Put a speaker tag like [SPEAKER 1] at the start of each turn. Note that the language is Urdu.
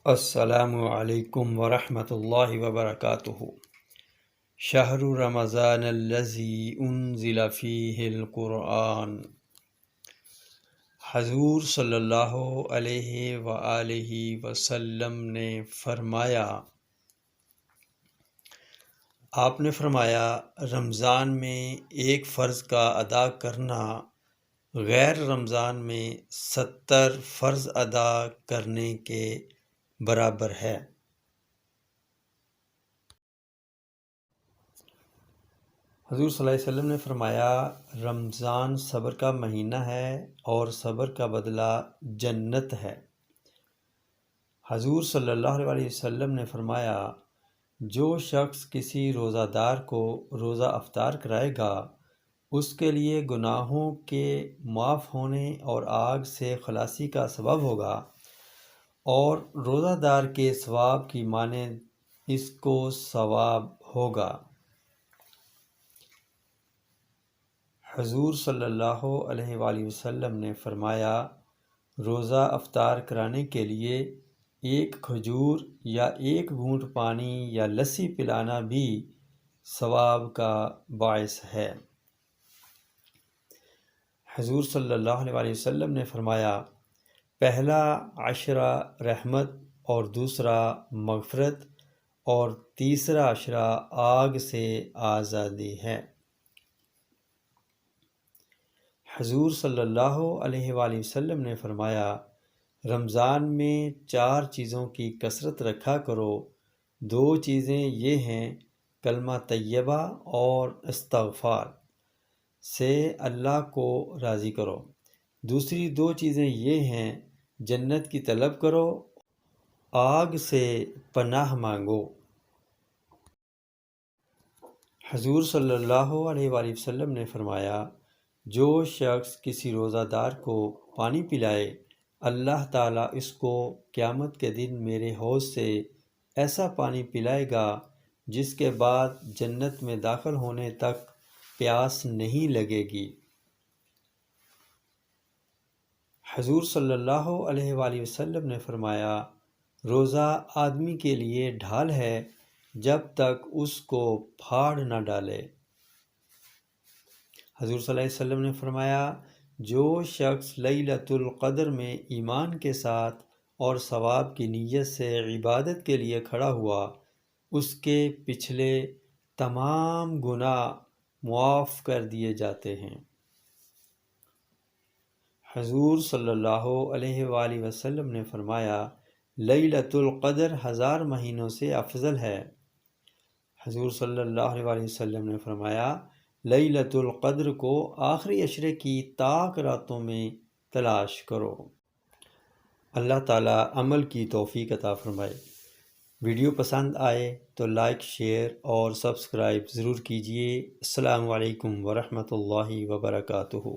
[SPEAKER 1] السلام علیکم ورحمۃ اللہ وبرکاتہ۔ شہر رمضان الذی انزل فیہ القرآن۔ حضور صلی اللہ علیہ وآلہ وسلم نے فرمایا، آپ نے فرمایا رمضان میں ایک فرض کا ادا کرنا غیر رمضان میں 70 فرض ادا کرنے کے برابر ہے۔ حضور صلی اللہ علیہ وسلم نے فرمایا رمضان صبر کا مہینہ ہے اور صبر کا بدلہ جنت ہے۔ حضور صلی اللہ علیہ وسلم نے فرمایا جو شخص کسی روزہ دار کو روزہ افطار کرائے گا اس کے لیے گناہوں کے معاف ہونے اور آگ سے خلاصی کا سبب ہوگا، اور روزہ دار کے ثواب کی مانند اس کو ثواب ہوگا۔ حضور صلی اللہ علیہ وآلہ وسلم نے فرمایا روزہ افطار کرانے کے لیے ایک کھجور یا ایک گھونٹ پانی یا لسی پلانا بھی ثواب کا باعث ہے۔ حضور صلی اللہ علیہ وآلہ وسلم نے فرمایا پہلا عشرہ رحمت اور دوسرا مغفرت اور تیسرا عشرہ آگ سے آزادی ہے۔ حضور صلی اللہ علیہ وآلہ وسلم نے فرمایا رمضان میں 4 چیزوں کی کثرت رکھا کرو، 2 چیزیں یہ ہیں کلمہ طیبہ اور استغفار سے اللہ کو راضی کرو، دوسری 2 چیزیں یہ ہیں جنت کی طلب کرو، آگ سے پناہ مانگو۔ حضور صلی اللہ علیہ وآلہ وسلم نے فرمایا جو شخص کسی روزہ دار کو پانی پلائے اللہ تعالیٰ اس کو قیامت کے دن میرے حوض سے ایسا پانی پلائے گا جس کے بعد جنت میں داخل ہونے تک پیاس نہیں لگے گی۔ حضور صلی اللہ علیہ وآلہ وسلم نے فرمایا روزہ آدمی کے لیے ڈھال ہے جب تک اس کو پھاڑ نہ ڈالے۔ حضور صلی اللہ علیہ وسلم نے فرمایا جو شخص لیلۃ القدر میں ایمان کے ساتھ اور ثواب کی نیت سے عبادت کے لیے کھڑا ہوا اس کے پچھلے تمام گناہ معاف کر دیے جاتے ہیں۔ حضور صلی اللہ علیہ وآلہ وسلم نے فرمایا لیلۃ القدر 1000 مہینوں سے افضل ہے۔ حضور صلی اللہ علیہ وآلہ وسلم نے فرمایا لیلۃ القدر کو آخری عشرے کی طاق راتوں میں تلاش کرو۔ اللہ تعالیٰ عمل کی توفیق عطا فرمائے۔ ویڈیو پسند آئے تو لائک، شیئر اور سبسکرائب ضرور کیجیے۔ السلام علیکم ورحمۃ اللہ وبرکاتہ۔